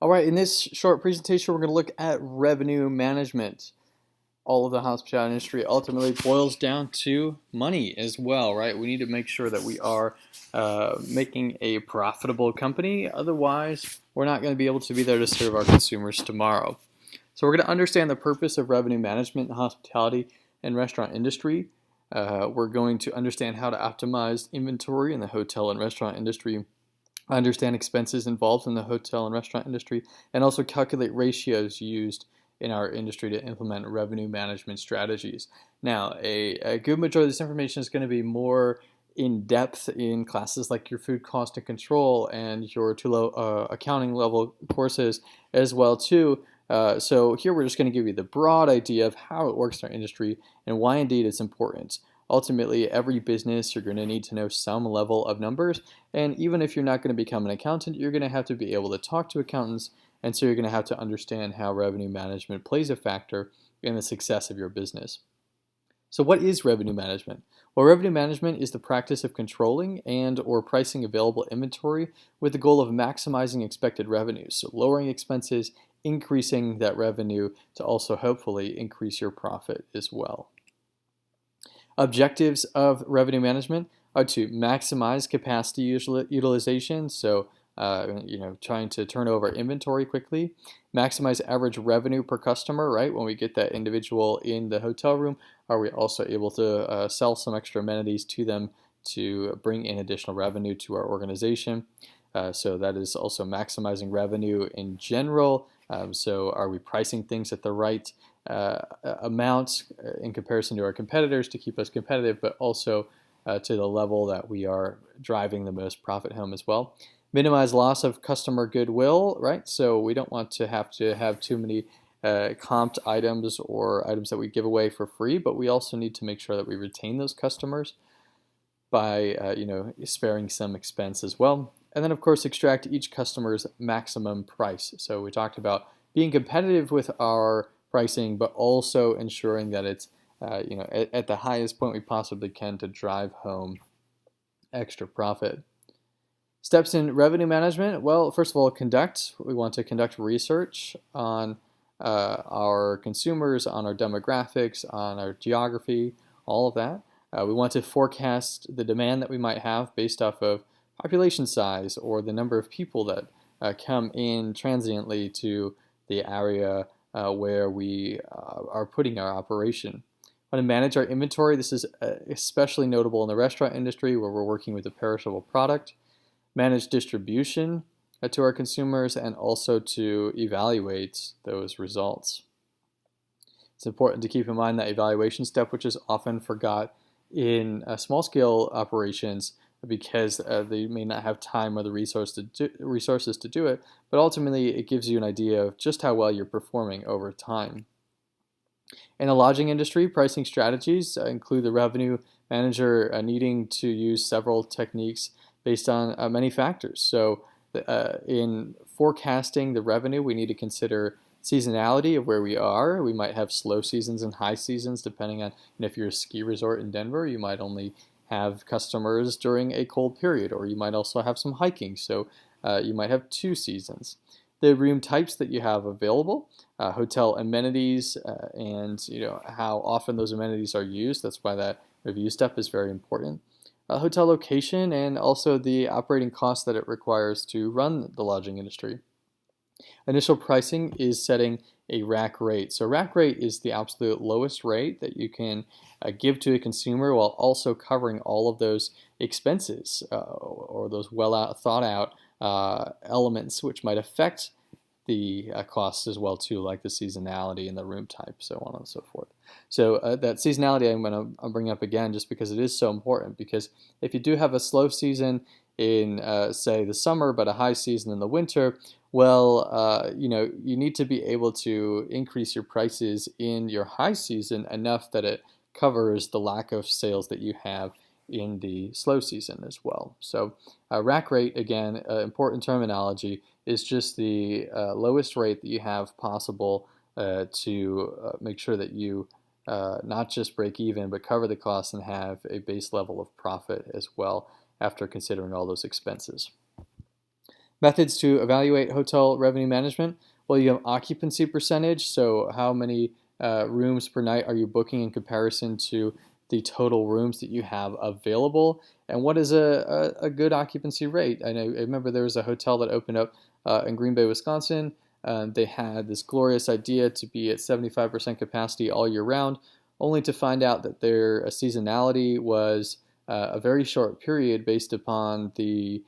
All right, in this short presentation, we're going to look at revenue management. All of the hospitality industry ultimately boils down to money as well, right? We need to make sure that we are making a profitable company. Otherwise, we're not going to be able to be there to serve our consumers tomorrow. So we're going to understand the purpose of revenue management in the hospitality and restaurant industry. We're going to understand how to optimize inventory in the hotel and restaurant industry, understand expenses involved in the hotel and restaurant industry, and also calculate ratios used in our industry to implement revenue management strategies. Now, a good majority of this information is going to be more in depth in classes like your food cost and control and your accounting level courses as well too. So here we're just going to give you the broad idea of how it works in our industry and why indeed it's important. Ultimately, every business, you're going to need to know some level of numbers, and even if you're not going to become an accountant, you're going to have to be able to talk to accountants, and so you're going to have to understand how revenue management plays a factor in the success of your business. So what is revenue management? Well, revenue management is the practice of controlling and or pricing available inventory with the goal of maximizing expected revenues, so lowering expenses, increasing that revenue to also hopefully increase your profit as well. Objectives of revenue management are to maximize capacity utilization, so trying to turn over inventory quickly, maximize average revenue per customer, right? When we get that individual in the hotel room, are we also able to sell some extra amenities to them to bring in additional revenue to our organization? So that is also maximizing revenue in general. So are we pricing things at the right amount in comparison to our competitors to keep us competitive, but also to the level that we are driving the most profit home as well. Minimize loss of customer goodwill, right? So we don't want to have too many comped items or items that we give away for free, but we also need to make sure that we retain those customers by sparing some expense as well. And then of course extract each customer's maximum price. So we talked about being competitive with our pricing, but also ensuring that it's at the highest point we possibly can to drive home extra profit. Steps in revenue management. Well, first of all, we want to conduct research on our consumers, on our demographics, on our geography, all of that. We want to forecast the demand that we might have based off of population size or the number of people that come in transiently to the area where we are putting our operation. We want to manage our inventory. This is especially notable in the restaurant industry where we're working with a perishable product. Manage distribution to our consumers and also to evaluate those results. It's important to keep in mind that evaluation step, which is often forgot in small-scale operations because they may not have time or the resources to do it, but ultimately it gives you an idea of just how well you're performing over time. In the lodging industry, pricing strategies include the revenue manager needing to use several techniques based on many factors. So in forecasting the revenue, we need to consider seasonality of where we are. We might have slow seasons and high seasons depending on, if you're a ski resort in Denver, you might only have customers during a cold period, or you might also have some hiking, so you might have 2 seasons. The room types that you have available, hotel amenities, and how often those amenities are used. That's why that review step is very important. Hotel location and also the operating costs that it requires to run the lodging industry. Initial pricing is setting a rack rate. So rack rate is the absolute lowest rate that you can give to a consumer while also covering all of those expenses or those well thought out elements which might affect the costs as well too, like the seasonality and the room type, so on and so forth. So that seasonality I'm going to bring up again just because it is so important, because if you do have a slow season in say the summer but a high season in the winter, well you need to be able to increase your prices in your high season enough that it covers the lack of sales that you have in the slow season as well. So rack rate, again, important terminology, is just the lowest rate that you have possible to make sure that you not just break even, but cover the costs and have a base level of profit as well after considering all those expenses. Methods to evaluate hotel revenue management. Well, you have occupancy percentage, so how many rooms per night are you booking in comparison to the total rooms that you have available, and what is a good occupancy rate? I remember there was a hotel that opened up in Green Bay, Wisconsin. They had this glorious idea to be at 75% capacity all year round, only to find out that their seasonality was a very short period based upon the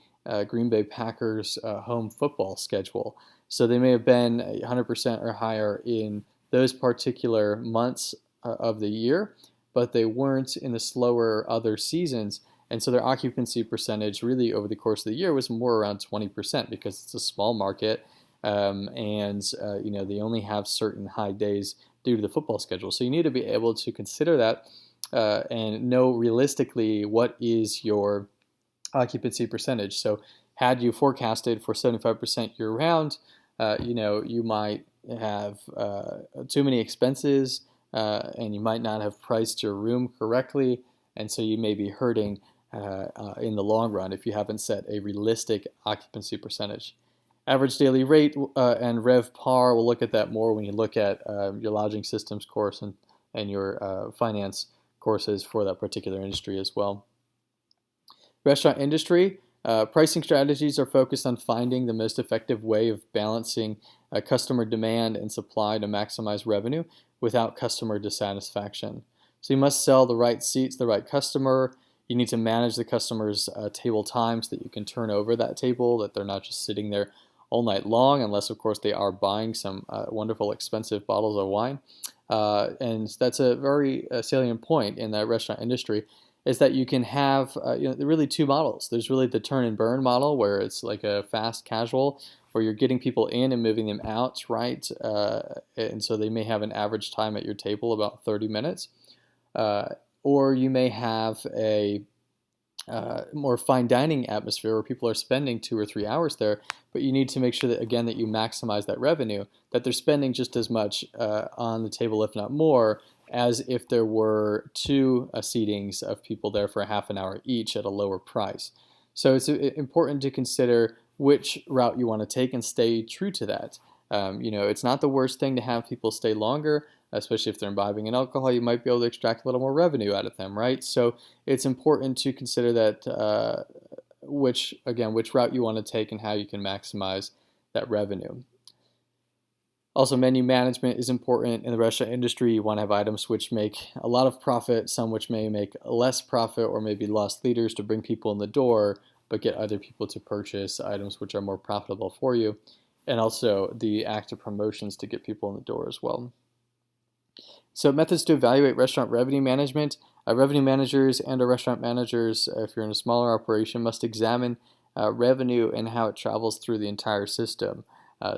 Green Bay Packers home football schedule. So they may have been 100% or higher in those particular months of the year, but they weren't in the slower other seasons. And so their occupancy percentage really over the course of the year was more around 20% because it's a small market, and they only have certain high days due to the football schedule. So you need to be able to consider that and know realistically what is your occupancy percentage. So had you forecasted for 75% year round, you might have too many expenses, and you might not have priced your room correctly, and so you may be hurting in the long run if you haven't set a realistic occupancy percentage. Average daily rate and RevPAR, we'll look at that more when you look at your lodging systems course and your finance courses for that particular industry as well. Restaurant industry, pricing strategies are focused on finding the most effective way of balancing customer demand and supply to maximize revenue without customer dissatisfaction. So you must sell the right seats to the right customer. You need to manage the customer's table time so that you can turn over that table, that they're not just sitting there all night long, unless, of course, they are buying some wonderful expensive bottles of wine. And that's a very salient point in the restaurant industry, is that you can have really two models. There's really the turn and burn model, where it's like a fast casual, where you're getting people in and moving them out, right? And so they may have an average time at your table about 30 minutes. Or you may have a more fine dining atmosphere where people are spending 2 or 3 hours there, but you need to make sure that, again, that you maximize that revenue, that they're spending just as much on the table, if not more, as if there were two seatings of people there for a half an hour each at a lower price. So it's important to consider which route you want to take and stay true to that. It's not the worst thing to have people stay longer, especially if they're imbibing in alcohol. You might be able to extract a little more revenue out of them, right? So it's important to consider that which route you want to take and how you can maximize that revenue. Also, menu management is important in the restaurant industry. You want to have items which make a lot of profit, some which may make less profit or maybe loss leaders to bring people in the door, but get other people to purchase items which are more profitable for you, and also the active promotions to get people in the door as well. So methods to evaluate restaurant revenue management. Revenue managers and restaurant managers, if you're in a smaller operation, must examine revenue and how it travels through the entire system.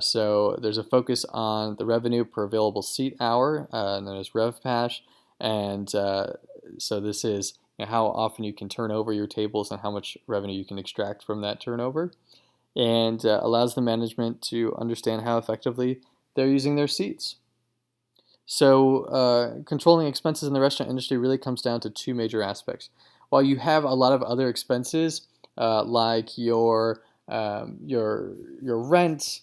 So there's a focus on the revenue per available seat hour, and then there's RevPAS, and so this is how often you can turn over your tables and how much revenue you can extract from that turnover, and allows the management to understand how effectively they're using their seats. So controlling expenses in the restaurant industry really comes down to two major aspects. While you have a lot of other expenses like your rent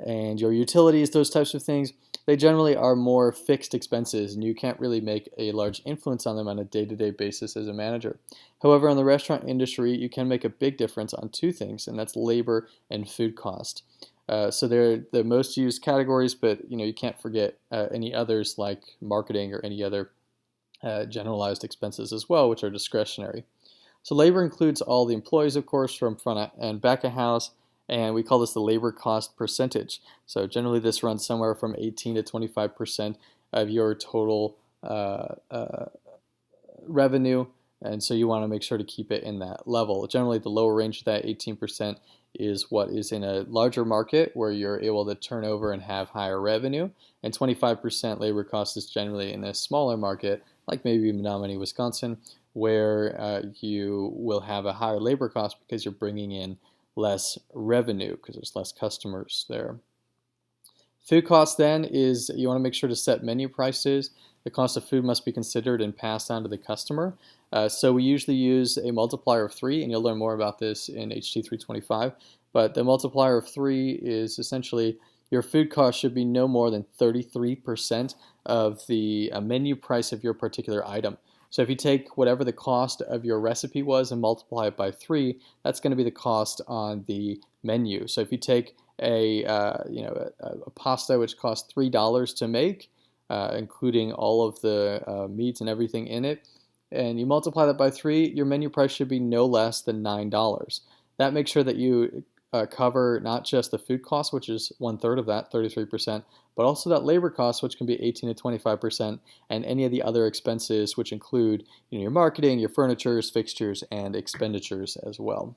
and your utilities, those types of things, they generally are more fixed expenses, and you can't really make a large influence on them on a day-to-day basis as a manager. However, in the restaurant industry, you can make a big difference on two things, and that's labor and food cost. So they're the most used categories, but you can't forget any others like marketing or any other generalized expenses as well, which are discretionary. So labor includes all the employees, of course, from front and back of house, and we call this the labor cost percentage. So generally this runs somewhere from 18 to 25% of your total revenue, and so you want to make sure to keep it in that level. Generally the lower range of that, 18%, is what is in a larger market where you're able to turn over and have higher revenue, and 25% labor cost is generally in a smaller market, like maybe Menominee, Wisconsin, where you will have a higher labor cost because you're bringing in less revenue because there's less customers there. Food cost then is you want to make sure to set menu prices. The cost of food must be considered and passed on to the customer. So we usually use a multiplier of 3, and you'll learn more about this in HT325. But the multiplier of 3 is essentially your food cost should be no more than 33% of the menu price of your particular item. So if you take whatever the cost of your recipe was and multiply it by 3, that's going to be the cost on the menu. So if you take a pasta which costs $3 to make, including all of the meats and everything in it, and you multiply that by 3, your menu price should be no less than $9. That makes sure that you cover not just the food cost, which is 1/3 of that, 33%, but also that labor cost, which can be 18 to 25%, and any of the other expenses, which include your marketing, your furnitures, fixtures, and expenditures as well.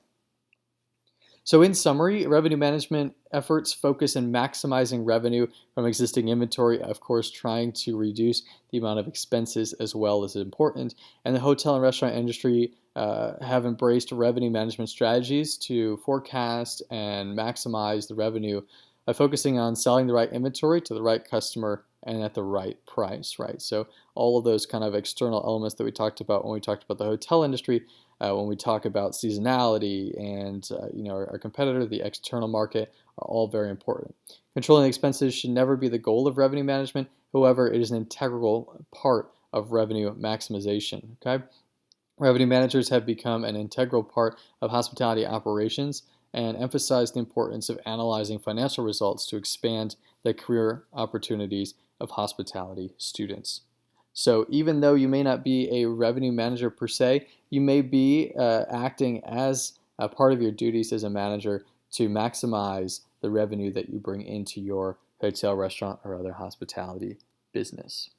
So in summary, revenue management efforts focus on maximizing revenue from existing inventory, of course, trying to reduce the amount of expenses as well is important. And the hotel and restaurant industry have embraced revenue management strategies to forecast and maximize the revenue by focusing on selling the right inventory to the right customer and at the right price, right? So all of those kind of external elements that we talked about when we talked about the hotel industry, when we talk about seasonality and our competitor, the external market, are all very important. Controlling expenses should never be the goal of revenue management. However, it is an integral part of revenue maximization. Okay, revenue managers have become an integral part of hospitality operations and emphasize the importance of analyzing financial results to expand the career opportunities of hospitality students. So even though you may not be a revenue manager per se, you may be acting as a part of your duties as a manager to maximize the revenue that you bring into your hotel, restaurant, or other hospitality business.